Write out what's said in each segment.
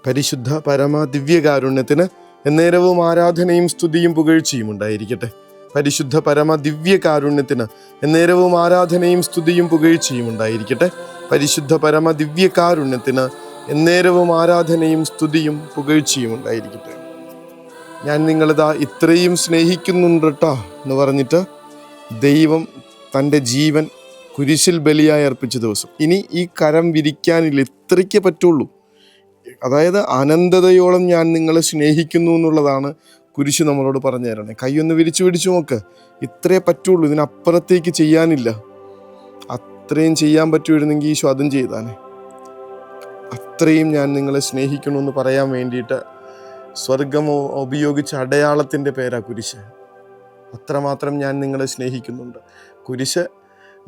പരിശുദ്ധ പരമ ദിവ്യകാരുണ്യത്തിന് എന്നേരവും ആരാധനയും സ്തുതിയും പുകഴ്ചയും ഉണ്ടായിരിക്കട്ടെ. പരിശുദ്ധ പരമ ദിവ്യകാരുണ്യത്തിന് എന്നേരവും ആരാധനയും സ്തുതിയും പുകഴ്ചയും ഉണ്ടായിരിക്കട്ടെ. പരിശുദ്ധ പരമ ദിവ്യകാരുണ്യത്തിന് എന്നേരവും ആരാധനയും സ്തുതിയും പുകഴ്ചയും ഉണ്ടായിരിക്കട്ടെ. ഞാൻ നിങ്ങളിതാ ഇത്രയും സ്നേഹിക്കുന്നുണ്ട് കേട്ടോ എന്ന് പറഞ്ഞിട്ട് ദൈവം തൻ്റെ ജീവൻ കുരിശിൽ ബലിയായി അർപ്പിച്ച ദിവസം. ഇനി ഈ കരം വിരിക്കാനില്ല, ഇത്രയ്ക്ക് പറ്റുള്ളൂ. അതായത് അനന്തതയോളം ഞാൻ നിങ്ങളെ സ്നേഹിക്കുന്നു എന്നുള്ളതാണ് കുരിശ് നമ്മളോട് പറഞ്ഞു തരണേ. കൈയൊന്ന് വിരിച്ചു പിടിച്ചു നോക്ക്, ഇത്രേ പറ്റുള്ളൂ, ഇതിനപ്പുറത്തേക്ക് ചെയ്യാനില്ല. അത്രയും ചെയ്യാൻ പറ്റുമായിരുന്നെങ്കിൽ ഈശോ അതും ചെയ്താനെ. അത്രയും ഞാൻ നിങ്ങളെ സ്നേഹിക്കണമെന്ന് പറയാൻ വേണ്ടിയിട്ട് സ്വർഗം ഉപയോഗിച്ച അടയാളത്തിൻ്റെ പേരാ കുരിശ്. അത്രമാത്രം ഞാൻ നിങ്ങളെ സ്നേഹിക്കുന്നുണ്ട്. കുരിശ്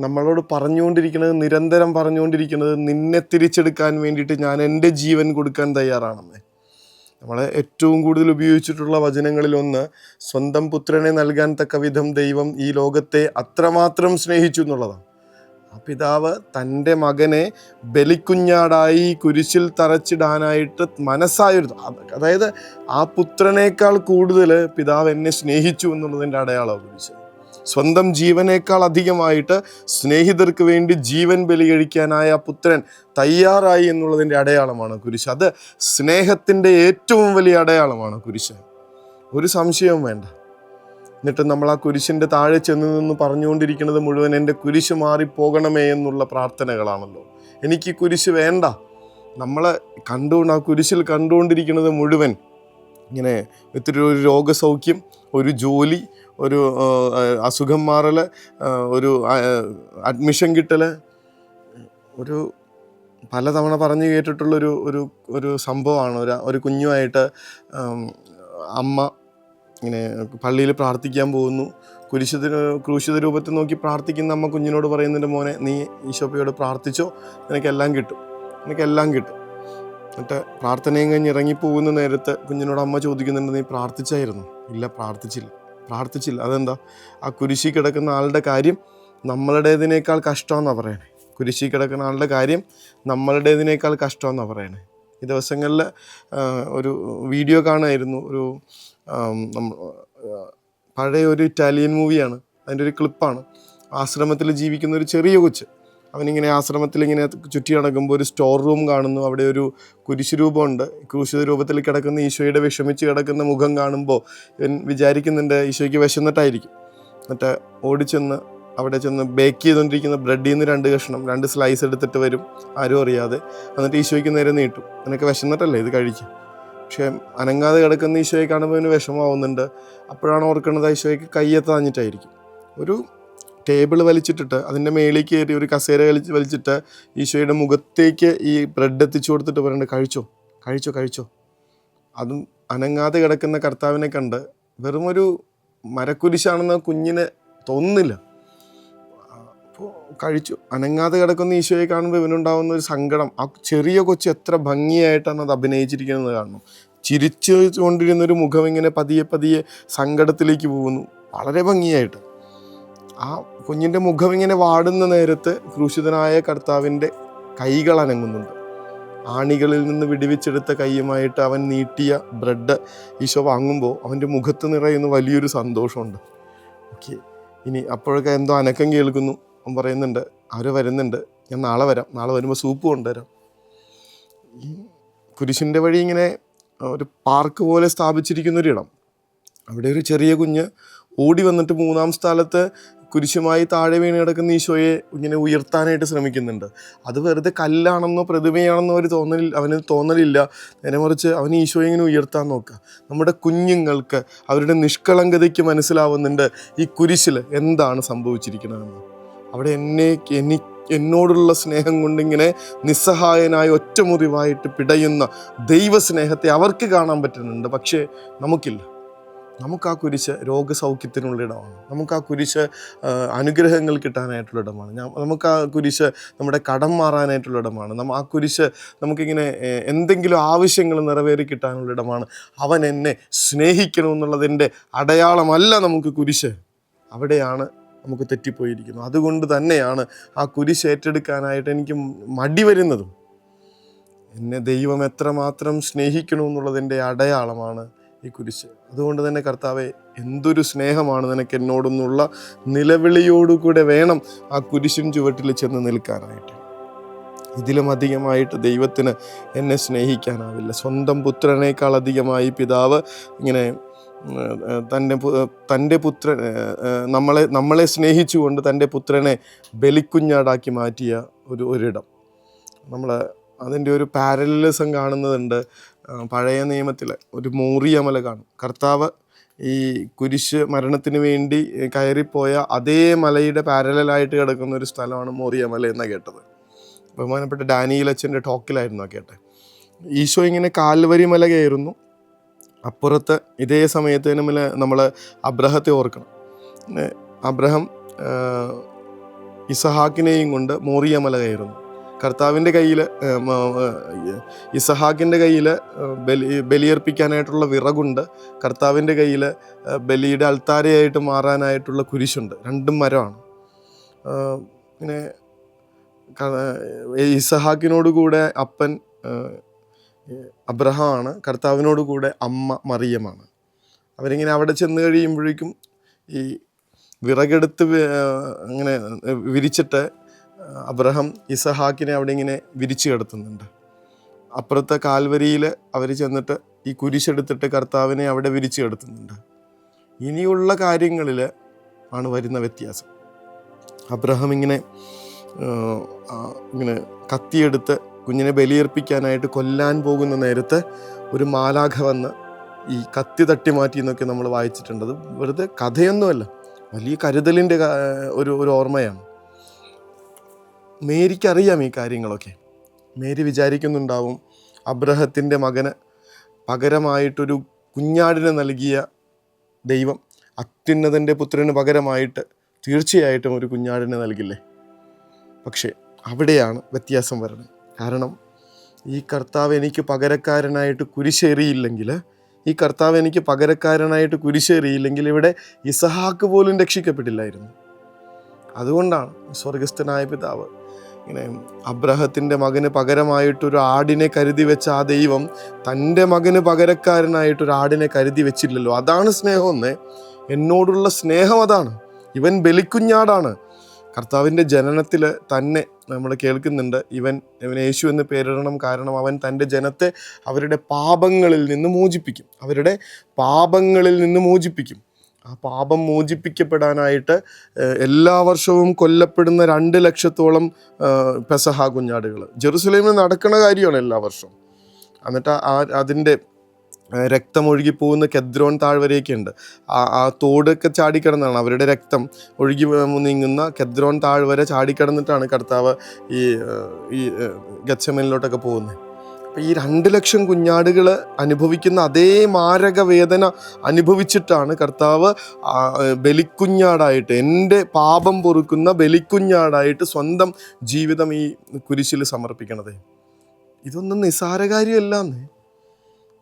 നമ്മളോട് പറഞ്ഞുകൊണ്ടിരിക്കുന്നത്, നിരന്തരം പറഞ്ഞുകൊണ്ടിരിക്കുന്നത്, നിന്നെ തിരിച്ചെടുക്കാൻ വേണ്ടിയിട്ട് ഞാൻ എൻ്റെ ജീവൻ കൊടുക്കാൻ തയ്യാറാണെന്ന്. നമ്മളെ ഏറ്റവും കൂടുതൽ ഉപയോഗിച്ചിട്ടുള്ള വചനങ്ങളിലൊന്ന് സ്വന്തം പുത്രനെ നൽകാൻ തക്ക വിധം ദൈവം ഈ ലോകത്തെ അത്രമാത്രം സ്നേഹിച്ചു എന്നുള്ളതാണ്. ആ പിതാവ് തൻ്റെ മകനെ ബലിക്കുഞ്ഞാടായി കുരിശിൽ തറച്ചിടാനായിട്ട് മനസ്സായിരുന്നു. അതായത് ആ പുത്രനേക്കാൾ കൂടുതൽ പിതാവ് എന്നെ സ്നേഹിച്ചു എന്നുള്ളതിൻ്റെ അടയാളമാണ് കുരിശ്. സ്വന്തം ജീവനേക്കാൾ അധികമായിട്ട് സ്നേഹിതർക്ക് വേണ്ടി ജീവൻ ബലി കഴിക്കാനായ പുത്രൻ തയ്യാറായി എന്നുള്ളതിൻ്റെ അടയാളമാണ് കുരിശ്. അത് സ്നേഹത്തിൻ്റെ ഏറ്റവും വലിയ അടയാളമാണ് കുരിശ്, ഒരു സംശയവും വേണ്ട. എന്നിട്ട് നമ്മൾ ആ കുരിശിൻ്റെ താഴെ ചെന്ന് നിന്ന് പറഞ്ഞുകൊണ്ടിരിക്കുന്നത് മുഴുവൻ എൻ്റെ കുരിശ് മാറിപ്പോകണമേ എന്നുള്ള പ്രാർത്ഥനകളാണല്ലോ. എനിക്ക് കുരിശ് വേണ്ട. നമ്മൾ ആ കുരിശിൽ കണ്ടുകൊണ്ടിരിക്കുന്നത് മുഴുവൻ ഇങ്ങനെ ഇത്തിരി ഒരു രോഗസൗഖ്യം, ഒരു ജോലി, ഒരു അസുഖം മാറൽ, ഒരു അഡ്മിഷൻ കിട്ടൽ, ഒരു പലതവണ പറഞ്ഞു കേട്ടിട്ടുള്ളൊരു ഒരു ഒരു സംഭവമാണ്. ഒരു കുഞ്ഞുമായിട്ട് അമ്മ ഇങ്ങനെ പള്ളിയിൽ പ്രാർത്ഥിക്കാൻ പോകുന്നു. ക്രൂശിത രൂപത്തിൽ നോക്കി പ്രാർത്ഥിക്കുന്ന അമ്മ കുഞ്ഞിനോട് പറയുന്നുണ്ട്, മോനെ നീ ഈശോപ്പയോട് പ്രാർത്ഥിച്ചോ, നിനക്കെല്ലാം കിട്ടും. എന്നിട്ട് പ്രാർത്ഥനയും കഴിഞ്ഞ് ഇറങ്ങിപ്പോകുന്ന നേരത്ത് കുഞ്ഞിനോട് അമ്മ ചോദിക്കുന്നുണ്ട്, നീ പ്രാർത്ഥിച്ചായിരുന്നു? ഇല്ല, പ്രാർത്ഥിച്ചില്ല. അതെന്താ? ആ കുരിശിൽ കിടക്കുന്ന ആളുടെ കാര്യം നമ്മളുടേതിനേക്കാൾ കഷ്ടമെന്നാണ് പറയണേ. കുരിശിൽ കിടക്കുന്ന ആളുടെ കാര്യം നമ്മളുടേതിനേക്കാൾ കഷ്ടമെന്നാണ് പറയണേ. ഈ ദിവസങ്ങളിൽ ഒരു വീഡിയോ കാണുമായിരുന്നു. ഒരു പഴയ ഒരു ഇറ്റാലിയൻ മൂവിയാണ്, അതിൻ്റെ ഒരു ക്ലിപ്പാണ്. ആശ്രമത്തിൽ ജീവിക്കുന്ന ഒരു ചെറിയ കൊച്ച്, അവനിങ്ങനെ ആശ്രമത്തിൽ ഇങ്ങനെ ചുറ്റി നടക്കുമ്പോൾ ഒരു സ്റ്റോർ റൂം കാണുന്നു. അവിടെ ഒരു കുരിശ് രൂപമുണ്ട്. ക്രൂശിത രൂപത്തിൽ കിടക്കുന്ന ഈശോയുടെ വിഷമിച്ച് കിടക്കുന്ന മുഖം കാണുമ്പോൾ ഇവൻ വിചാരിക്കുന്നുണ്ട് ഈശോയ്ക്ക് വിശന്നിട്ടായിരിക്കും. എന്നിട്ട് ഓടിച്ചെന്ന് അവിടെ ചെന്ന് ബേക്ക് ചെയ്തുകൊണ്ടിരിക്കുന്ന ബ്രെഡിൽ നിന്ന് 2 കഷ്ണം 2 സ്ലൈസ് എടുത്തിട്ട് വരും, ആരും അറിയാതെ. എന്നിട്ട് ഈശോയ്ക്ക് നേരെ നീട്ടും, നിനക്ക് വിശന്നിട്ടല്ലേ ഇത് കഴിക്കും. പക്ഷേ അനങ്ങാതെ കിടക്കുന്ന ഈശോയെ കാണുമ്പോൾ ഇവന് വിഷമാവുന്നുണ്ട്. അപ്പോഴാണ് ഓർക്കുന്നത് ഈശോയ്ക്ക് കയ്യെത്താഞ്ഞിട്ടായിരിക്കും. ഒരു ടേബിൾ വലിച്ചിട്ടിട്ട് അതിൻ്റെ മേളിൽ കയറി ഒരു കസേര വലിച്ചിട്ട് ഈശോയുടെ മുഖത്തേക്ക് ഈ ബ്രെഡ് എത്തിച്ചു കൊടുത്തിട്ട് പറയുന്നുണ്ട്, കഴിച്ചോ. അതും അനങ്ങാതെ കിടക്കുന്ന കർത്താവിനെ കണ്ട് വെറും ഒരു മരക്കുരിശാണെന്ന് കുഞ്ഞിന് തോന്നുന്നില്ല. അപ്പോൾ കഴിച്ചു. അനങ്ങാതെ കിടക്കുന്ന ഈശോയെ കാണുമ്പോൾ ഇവനുണ്ടാകുന്ന ഒരു സങ്കടം, ആ ചെറിയ കൊച്ച് എത്ര ഭംഗിയായിട്ടാണ് അത് അഭിനയിച്ചിരിക്കുന്നത് കാണണം. ചിരിച്ചു കൊണ്ടിരുന്നൊരു മുഖം ഇങ്ങനെ പതിയെ സങ്കടത്തിലേക്ക് പോകുന്നു, വളരെ ഭംഗിയായിട്ട്. ആ കുഞ്ഞിൻ്റെ മുഖം ഇങ്ങനെ വാടുന്ന നേരത്ത് ക്രൂശിതനായ കർത്താവിൻ്റെ കൈകൾ അനങ്ങുന്നുണ്ട്. ആണികളിൽ നിന്ന് വിടുവിച്ചെടുത്ത കൈയുമായിട്ട് അവൻ നീട്ടിയ ബ്രെഡ് ഈശോ വാങ്ങുമ്പോൾ അവൻ്റെ മുഖത്ത് നിറയുന്ന വലിയൊരു സന്തോഷമുണ്ട്. ഓക്കെ, ഇനി അപ്പോഴൊക്കെ എന്തോ അനക്കം കേൾക്കുന്നു. അവൻ പറയുന്നുണ്ട്, ആരോ വരുന്നുണ്ട്, ഞാൻ നാളെ വരുമ്പോൾ സൂപ്പ് കൊണ്ടുവരാം. ഈ കുരിശിൻ്റെ വഴി ഇങ്ങനെ ഒരു പാർക്ക് പോലെ സ്ഥാപിച്ചിരിക്കുന്നൊരിടം. അവിടെ ഒരു ചെറിയ കുഞ്ഞ് ഓടി വന്നിട്ട് 3-ാം സ്ഥലത്ത് കുരിശുമായി താഴെ വീണ് കിടക്കുന്ന ഈശോയെ ഇങ്ങനെ ഉയർത്താനായിട്ട് ശ്രമിക്കുന്നുണ്ട്. അത് വെറുതെ കല്ലാണെന്നോ പ്രതിമയാണെന്നോ അവന് തോന്നലില്ല. നേരെ മറിച്ച് അവന് ഈശോയെ ഇങ്ങനെ ഉയർത്താൻ നോക്കുക. നമ്മുടെ കുഞ്ഞുങ്ങൾക്ക് അവരുടെ നിഷ്കളങ്കതയ്ക്ക് മനസ്സിലാവുന്നുണ്ട് ഈ കുരിശിൽ എന്താണ് സംഭവിച്ചിരിക്കുന്നതെന്ന്. അവിടെ എന്നോടുള്ള സ്നേഹം കൊണ്ടിങ്ങനെ നിസ്സഹായനായ ഒറ്റമുറിവായിട്ട് പിടയുന്ന ദൈവസ്നേഹത്തെ അവർക്ക് കാണാൻ പറ്റുന്നുണ്ട്. പക്ഷേ നമുക്കില്ല. നമുക്ക് ആ കുരിശ് രോഗസൗഖ്യത്തിനുള്ള ഇടമാണ്. നമുക്ക് ആ കുരിശ് അനുഗ്രഹങ്ങൾ കിട്ടാനായിട്ടുള്ള ഇടമാണ്. നമുക്ക് ആ കുരിശ് നമ്മുടെ കടം മാറാനായിട്ടുള്ള ഇടമാണ്. ആ കുരിശ് നമുക്കിങ്ങനെ എന്തെങ്കിലും ആവശ്യങ്ങൾ നിറവേറി കിട്ടാനുള്ള ഇടമാണ്. അവൻ എന്നെ സ്നേഹിക്കണമെന്നുള്ളതിൻ്റെ അടയാളമല്ല നമുക്ക് കുരിശ്. അവിടെയാണ് നമുക്ക് തെറ്റിപ്പോയിരിക്കുന്നത്. അതുകൊണ്ട് തന്നെയാണ് ആ കുരിശ് ഏറ്റെടുക്കാനായിട്ട് എനിക്ക് മടി വരുന്നതും. എന്നെ ദൈവം എത്രമാത്രം സ്നേഹിക്കണമെന്നുള്ളതിൻ്റെ അടയാളമാണ് ഈ കുരിശ്. അതുകൊണ്ട് തന്നെ കർത്താവെ, എന്തൊരു സ്നേഹമാണ് നിനക്ക് എന്നോടെന്നുള്ള നിലവിളിയോടുകൂടെ വേണം ആ കുരിശിൻ ചുവട്ടിൽ ചെന്ന് നിൽക്കാനായിട്ട്. ഇതിലും അധികമായിട്ട് ദൈവത്തിന് എന്നെ സ്നേഹിക്കാനാവില്ല. സ്വന്തം പുത്രനേക്കാൾ അധികമായി പിതാവ് ഇങ്ങനെ തൻ്റെ പുത്രൻ നമ്മളെ സ്നേഹിച്ചുകൊണ്ട് തൻ്റെ പുത്രനെ ബലിക്കുഞ്ഞാടാക്കി മാറ്റിയ ഒരിടം. നമ്മൾ അതിൻ്റെ ഒരു പാരലലിസം കാണുന്നതുണ്ട്. പഴയ നിയമത്തിൽ ഒരു മോറിയ മല കാണും. കർത്താവ് ഈ കുരിശ് മരണത്തിന് വേണ്ടി കയറിപ്പോയ അതേ മലയുടെ പാരലായിട്ട് കിടക്കുന്ന ഒരു സ്ഥലമാണ് മോറിയ മല എന്നാണ് കേട്ടത്. ബഹുമാനപ്പെട്ട ഡാനിയേൽ അച്ഛൻ്റെ ടോക്കിലായിരുന്നു കേട്ടെ. ഈശോ ഇങ്ങനെ കാൽവരി മല കയറുന്നു. അപ്പുറത്ത് ഇതേ സമയത്തിന് നമ്മൾ അബ്രഹത്തെ ഓർക്കണം. അബ്രഹാം ഇസഹാക്കിനെയും കൊണ്ട് മോറിയ മല കയറുന്നു. കർത്താവിൻ്റെ കയ്യിൽ, ഇസഹാക്കിൻ്റെ കയ്യിൽ ബലിയർപ്പിക്കാനായിട്ടുള്ള വിറകുണ്ട്. കർത്താവിൻ്റെ കയ്യിൽ ബലിയുടെ അൾത്താരയായിട്ട് മാറാനായിട്ടുള്ള കുരിശുണ്ട്. രണ്ടും മരമാണ്. ഇങ്ങനെ ഇസഹാക്കിനോട് കൂടെ അപ്പൻ അബ്രഹാമാണ്, കർത്താവിനോട് കൂടെ അമ്മ മറിയമാണ്. അവരിങ്ങനെ അവിടെ ചെന്ന് കഴിയുമ്പോഴേക്കും ഈ വിറകെടുത്ത് അങ്ങനെ വിരിച്ചിട്ട് അബ്രഹാം ഇസഹാക്കിനെ അവിടെ ഇങ്ങനെ വിരിച്ചു കിടത്തുന്നുണ്ട്. അപ്പുറത്തെ കാൽവരിയിൽ അവർ ചെന്നിട്ട് ഈ കുരിശെടുത്തിട്ട് കർത്താവിനെ അവിടെ വിരിച്ചു കിടത്തുന്നുണ്ട്. ഇനിയുള്ള കാര്യങ്ങളിൽ ആണ് വരുന്ന വ്യത്യാസം. അബ്രഹാം ഇങ്ങനെ കത്തിയെടുത്ത് കുഞ്ഞിനെ ബലിയർപ്പിക്കാനായിട്ട് കൊല്ലാൻ പോകുന്ന നേരത്ത് ഒരു മാലാഖ വന്ന് ഈ കത്തി തട്ടി മാറ്റി എന്നൊക്കെ നമ്മൾ വായിച്ചിട്ടുണ്ട്. അത് വെറുതെ കഥയൊന്നുമല്ല, വലിയ കരുതലിൻ്റെ ഒരു ഓർമ്മയാണ്. മേരിക്കറിയാം ഈ കാര്യങ്ങളൊക്കെ. മേരി വിചാരിക്കുന്നുണ്ടാവും, അബ്രഹത്തിൻ്റെ മകന് പകരമായിട്ടൊരു കുഞ്ഞാടിനെ നൽകിയ ദൈവം അത്യുന്നതൻ്റെ പുത്രന് പകരമായിട്ട് തീർച്ചയായിട്ടും ഒരു കുഞ്ഞാടിനെ നൽകില്ലേ. പക്ഷേ അവിടെയാണ് വ്യത്യാസം വരുന്നത്. കാരണം ഈ കർത്താവ് എനിക്ക് പകരക്കാരനായിട്ട് കുരിശേറിയില്ലെങ്കിൽ, ഇവിടെ ഇസഹാക്ക് പോലും രക്ഷിക്കപ്പെട്ടില്ലായിരുന്നു. അതുകൊണ്ടാണ് സ്വർഗസ്ഥനായ പിതാവ് ഇങ്ങനെ അബ്രഹത്തിൻ്റെ മകന് പകരമായിട്ടൊരു ആടിനെ കരുതി വെച്ച ആ ദൈവം തൻ്റെ മകന് പകരക്കാരനായിട്ടൊരു ആടിനെ കരുതി വെച്ചില്ലല്ലോ. അതാണ് സ്നേഹമെന്ന്. എന്നോടുള്ള സ്നേഹം അതാണ്. ഇവൻ ബലിക്കുഞ്ഞാടാണ്. കർത്താവിൻ്റെ ജനനത്തിൽ തന്നെ നമ്മൾ കേൾക്കുന്നുണ്ട്, ഇവൻ യേശു എന്ന് പേരിടണം, കാരണം അവൻ തൻ്റെ ജനത്തെ അവരുടെ പാപങ്ങളിൽ നിന്ന് മോചിപ്പിക്കും. ആ പാപം മോചിപ്പിക്കപ്പെടാനായിട്ട് എല്ലാ വർഷവും കൊല്ലപ്പെടുന്ന 2 ലക്ഷത്തോളം പെസഹ കുഞ്ഞാടുകൾ ജെറുസലേമിൽ നടക്കുന്ന കാര്യമാണ് എല്ലാ വർഷവും. എന്നിട്ട് അതിൻ്റെ രക്തമൊഴുകി പോകുന്ന കെദ്രോൻ താഴ്വരയൊക്കെയുണ്ട്. ആ തോടൊക്കെ ചാടിക്കിടന്നാണ് അവരുടെ രക്തം ഒഴുകി നീങ്ങുന്ന കെദ്രോൻ താഴ്വര ചാടിക്കിടന്നിട്ടാണ് കർത്താവ് ഈ ഗത്സമനിലോട്ടൊക്കെ പോകുന്നത്. അപ്പോൾ ഈ 2 ലക്ഷം കുഞ്ഞാടുകൾ അനുഭവിക്കുന്ന അതേ മാരക വേദന അനുഭവിച്ചിട്ടാണ് കർത്താവ് ബലിക്കുഞ്ഞാടായിട്ട്, എൻ്റെ പാപം പൊറുക്കുന്ന ബലിക്കുഞ്ഞാടായിട്ട് സ്വന്തം ജീവിതം ഈ കുരിശിൽ സമർപ്പിക്കണത്. ഇതൊന്നും നിസ്സാര കാര്യമല്ലെന്നേ.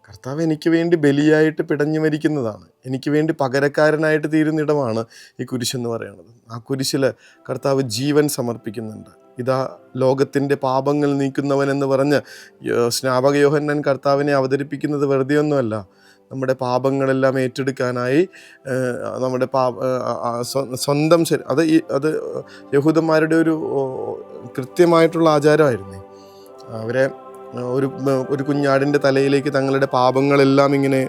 കർത്താവ് എനിക്ക് വേണ്ടി ബലിയായിട്ട് പിടഞ്ഞു മരിക്കുന്നതാണ്. എനിക്ക് വേണ്ടി പകരക്കാരനായിട്ട് തീരുന്നിടമാണ് ഈ കുരിശെന്ന് പറയുന്നത്. ആ കുരിശിൽ കർത്താവ് ജീവൻ സമർപ്പിക്കുന്നുണ്ട്. ഇതാ ലോകത്തിൻ്റെ പാപങ്ങൾ നീക്കുന്നവൻ എന്ന് പറഞ്ഞ് സ്നാപക യോഹന്നാൻ കർത്താവിനെ അവതരിപ്പിക്കുന്നത് വെറുതെ ഒന്നുമല്ല. നമ്മുടെ പാപങ്ങളെല്ലാം ഏറ്റെടുക്കാനായി നമ്മുടെ സ്വന്തം അത് യഹൂദന്മാരുടെ ഒരു കൃത്യമായിട്ടുള്ള ആചാരമായിരുന്നു. അവരെ ഒരു കുഞ്ഞാടിൻ്റെ തലയിലേക്ക് തങ്ങളുടെ പാപങ്ങളെല്ലാം ഇങ്ങനെ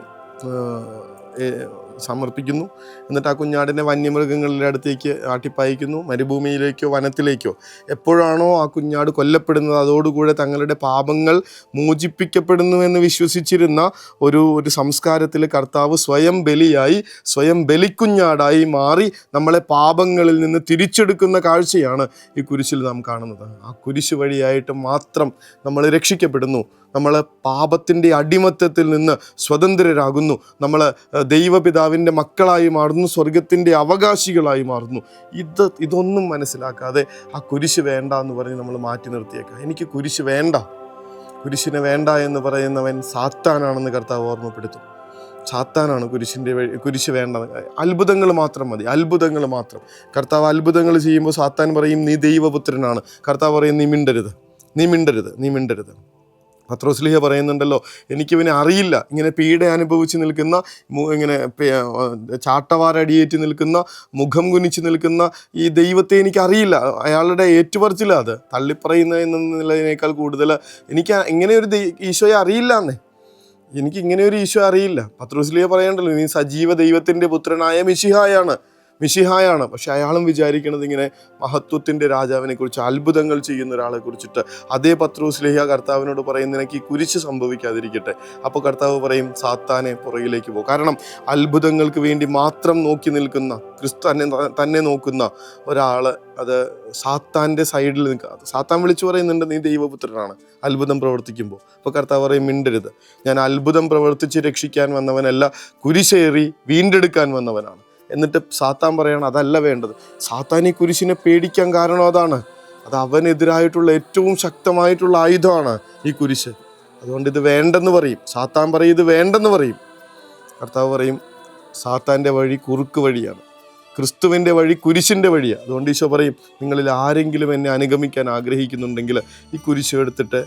സമർപ്പിക്കുന്നു. എന്നിട്ട് ആ കുഞ്ഞാടിനെ വന്യമൃഗങ്ങളുടെ അടുത്തേക്ക് ആട്ടിപ്പായിക്കുന്നു. മരുഭൂമിയിലേക്കോ വനത്തിലേക്കോ എപ്പോഴാണോ ആ കുഞ്ഞാട് കൊല്ലപ്പെടുന്നത്, അതോടുകൂടെ തങ്ങളുടെ പാപങ്ങൾ മോചിപ്പിക്കപ്പെടുന്നുവെന്ന് വിശ്വസിച്ചിരുന്ന ഒരു സംസ്കാരത്തിൽ കർത്താവ് സ്വയം ബലിയായി, സ്വയം ബലിക്കുഞ്ഞാടായി മാറി നമ്മളെ പാപങ്ങളിൽ നിന്ന് തിരിച്ചെടുക്കുന്ന കാഴ്ചയാണ് ഈ കുരിശിൽ നാം കാണുന്നത്. ആ കുരിശ് വഴിയായിട്ട് മാത്രം നമ്മൾ രക്ഷിക്കപ്പെടുന്നു. നമ്മൾ പാപത്തിൻ്റെ അടിമത്തത്തിൽ നിന്ന് സ്വതന്ത്രരാകുന്നു. നമ്മൾ ദൈവപിതാവിൻ്റെ മക്കളായി മാറുന്നു, സ്വർഗത്തിൻ്റെ അവകാശികളായി മാറുന്നു. ഇതൊന്നും മനസ്സിലാക്കാതെ ആ കുരിശ് വേണ്ട എന്ന് പറഞ്ഞ് നമ്മൾ മാറ്റി നിർത്തിയേക്കാം. എനിക്ക് കുരിശ് വേണ്ട, കുരിശിനെ വേണ്ട എന്ന് പറയുന്നവൻ സാത്താനാണെന്ന് കർത്താവ് ഓർമ്മപ്പെടുത്തും. സാത്താനാണ് കുരിശ് വേണ്ട. അത്ഭുതങ്ങൾ മാത്രം മതി, അത്ഭുതങ്ങൾ മാത്രം. കർത്താവ് അത്ഭുതങ്ങൾ ചെയ്യുമ്പോൾ സാത്താൻ പറയും നീ ദൈവപുത്രനാണ്. കർത്താവ് പറയും നീ മിണ്ടരുത്. പത്രോസ്ലീഹ പറയുന്നുണ്ടല്ലോ, എനിക്കിവനെ അറിയില്ല, ഇങ്ങനെ പീഡ അനുഭവിച്ച് നിൽക്കുന്ന, ഇങ്ങനെ ചാട്ടവാറടിയേറ്റ് നിൽക്കുന്ന, മുഖം കുനിച്ച് നിൽക്കുന്ന ഈ ദൈവത്തെ എനിക്കറിയില്ല. അയാളുടെ ഏറ്റുപറച്ചില്ല അത്, തള്ളിപ്പറയുന്ന എന്നുള്ളതിനേക്കാൾ കൂടുതൽ എനിക്ക് ഇങ്ങനെ ഒരു ഈശോയെ അറിയില്ല എന്നേ, എനിക്ക് ഇങ്ങനെ ഒരു ഈശോ അറിയില്ല. പത്രോസ്ലീഹ പറയണ്ടല്ലോ, നീ സജീവ ദൈവത്തിൻ്റെ പുത്രനായ മിശിഹായാണ്. പക്ഷെ അയാളും വിചാരിക്കണത് ഇങ്ങനെ മഹത്വത്തിൻ്റെ രാജാവിനെ കുറിച്ച്, അത്ഭുതങ്ങൾ ചെയ്യുന്ന ഒരാളെ കുറിച്ചിട്ട്. അതേ പത്രോസ്ലീഹ കർത്താവിനോട് പറയും, നിനക്ക് ഈ കുരിശ് സംഭവിക്കാതിരിക്കട്ടെ. അപ്പോൾ കർത്താവ് പറയും, സാത്താനെ പുറകിലേക്ക് പോകും. കാരണം അത്ഭുതങ്ങൾക്ക് വേണ്ടി മാത്രം നോക്കി നിൽക്കുന്ന, തന്നെ നോക്കുന്ന ഒരാൾ, അത് സാത്താൻ്റെ സൈഡിൽ നിൽക്കുക. സാത്താൻ വിളിച്ചു പറയുന്നുണ്ട്, നീ ദൈവപുത്രനാണ് അത്ഭുതം പ്രവർത്തിക്കുമ്പോൾ. അപ്പോൾ കർത്താവ് പറയും, മിണ്ടരുത്, ഞാൻ അത്ഭുതം പ്രവർത്തിച്ച് രക്ഷിക്കാൻ വന്നവനല്ല, കുരിശേറി വീണ്ടെടുക്കാൻ വന്നവനാണ്. എന്നിട്ട് സാത്താൻ പറയണം, അതല്ല വേണ്ടത്. സാത്താൻ ഈ കുരിശിനെ പേടിക്കാൻ കാരണം അതാണ്, അത് അവനെതിരായിട്ടുള്ള ഏറ്റവും ശക്തമായിട്ടുള്ള ആയുധമാണ് ഈ കുരിശ്. അതുകൊണ്ട് ഇത് വേണ്ടെന്ന് പറയും. സാത്താൻ പറയും, ഇത് വേണ്ടെന്ന് പറയും. കർത്താവ് പറയും, സാത്താൻ്റെ വഴി കുറുക്ക് വഴിയാണ്, ക്രിസ്തുവിൻ്റെ വഴി കുരിശിൻ്റെ വഴിയാണ്. അതുകൊണ്ട് ഈശോ പറയും, നിങ്ങളിൽ ആരെങ്കിലും എന്നെ അനുഗമിക്കാൻ ആഗ്രഹിക്കുന്നുണ്ടെങ്കിൽ ഈ കുരിശ് എടുത്തിട്ട്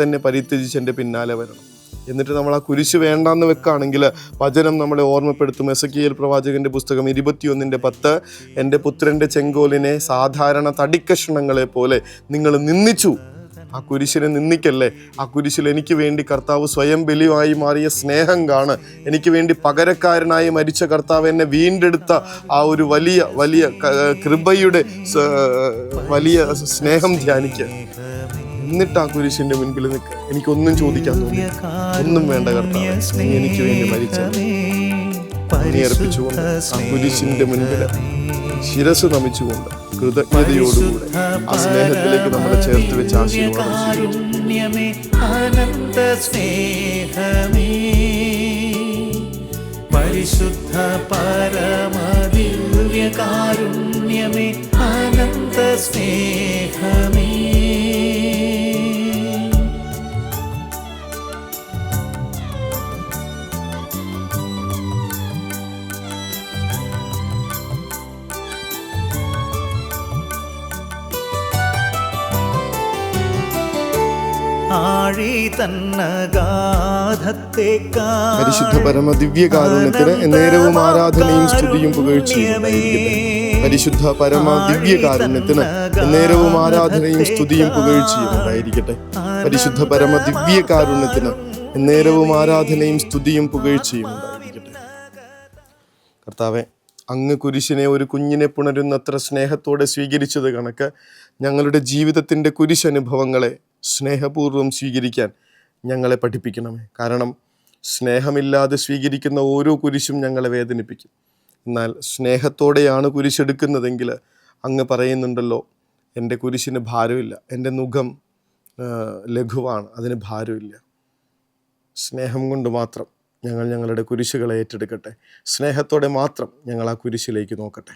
തന്നെ പരിത്യജിച്ച് എൻ്റെ പിന്നാലെ വരണം. എന്നിട്ട് നമ്മൾ ആ കുരിശ് വേണ്ടാന്ന് വെക്കുകയാണെങ്കിൽ വചനം നമ്മളെ ഓർമ്മപ്പെടുത്തും. എസെക്കിയേൽ പ്രവാചകന്റെ പുസ്തകം 21:10, എൻ്റെ പുത്രൻ്റെ ചെങ്കോലിനെ സാധാരണ തടിക്കഷ്ണങ്ങളെ പോലെ നിങ്ങൾ നിന്ദിച്ചു. ആ കുരിശിനെ നിന്ദിക്കല്ലേ. ആ കുരിശിൽ എനിക്ക് വേണ്ടി കർത്താവ് സ്വയം ബലിയായി മാറിയ സ്നേഹം കാണ്. എനിക്ക് വേണ്ടി പകരക്കാരനായി മരിച്ച കർത്താവ് എന്നെ വീണ്ടെടുത്ത ആ ഒരു വലിയ കൃപയുടെ വലിയ സ്നേഹം ധ്യാനിക്കുക. എന്നിട്ട് ആ കുരിശിന്റെ മുൻപിൽ നിൽക്കുക. എനിക്കൊന്നും ചോദിക്കാൻ തോന്നി, ഒന്നും വേണ്ട കർത്താവ്, നീ എനിക്ക് വേണ്ടി മരിച്ചത് അർപ്പിച്ചുകൊണ്ട് ആ കുരിശിന്റെ മുൻപിൽ ശിരസ് നമിച്ചുകൊണ്ട് കൃതജ്ഞതയോടുകൂടെ ആ സ്നേഹത്തിലേക്ക് നമ്മളെ ചേർത്ത് വെച്ച് ആശീർവാദം. പരിശുദ്ധ പരമ ദിവ്യകാരുണ്യമേ, അനന്ത സ്നേഹമേ, പരിശുദ്ധ പരമ ദിവ്യകാരുണ്യത്തിന് എന്നേരവും ആരാധനയും സ്തുതിയും പുകഴ്ചയും. പരിശുദ്ധ പരമ ദിവ്യകാരുണ്യത്തിന് എന്നേരവും ആരാധനയും സ്തുതിയും പുകഴ്ചയും ഉണ്ടായിരിക്കട്ടെ. പരിശുദ്ധ പരമ ദിവ്യകാരുണ്യത്തിന് എന്നേരവും ആരാധനയും സ്തുതിയും പുകഴ്ചയും ഉണ്ടായിരിക്കട്ടെ. കർത്താവെ, അങ്ങ് കുരിശിനെ ഒരു കുഞ്ഞിനെ പുണരുന്നത്ര സ്നേഹത്തോടെ സ്വീകരിച്ചത് കണക്ക് ഞങ്ങളുടെ ജീവിതത്തിൻ്റെ കുരിശനുഭവങ്ങളെ സ്നേഹപൂർവ്വം സ്വീകരിക്കാൻ ഞങ്ങളെ പഠിപ്പിക്കണമേ. കാരണം സ്നേഹമില്ലാതെ സ്വീകരിക്കുന്ന ഓരോ കുരിശും ഞങ്ങളെ വേദനിപ്പിക്കും. എന്നാൽ സ്നേഹത്തോടെയാണ് കുരിശെടുക്കുന്നതെങ്കിൽ അങ്ങ് പറയുന്നുണ്ടല്ലോ, എൻ്റെ കുരിശിന് ഭാരമില്ല, എൻ്റെ നുകം ലഘുവാണ്, അതിന് ഭാരമില്ല. സ്നേഹം കൊണ്ട് മാത്രം ഞങ്ങളുടെ കുരിശുകളെ ഏറ്റെടുക്കട്ടെ. സ്നേഹത്തോടെ മാത്രം ഞങ്ങൾ ആ കുരിശിലേക്ക് നോക്കട്ടെ.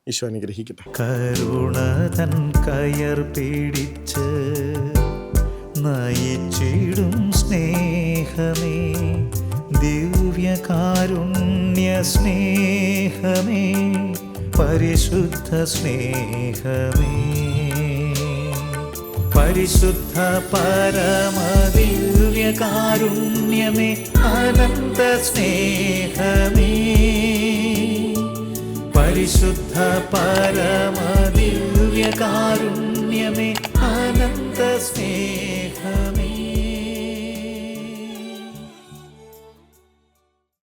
ഈശോ അനുഗ്രഹിക്കട്ടെ. കരുണതൻ കയർ പിടിച്ച് നയിച്ചിടും സ്നേഹമേ, ദിവ്യകാരുണ്യ സ്നേഹമേ, പരിശുദ്ധ സ്നേഹമേ, പരിശുദ്ധ പരമ ദിവ്യകാരുണ്യമേ, അനന്ത സ്നേഹമേ, പരിശുദ്ധ പരമ ദിവ്യകാരുണ്യമേ,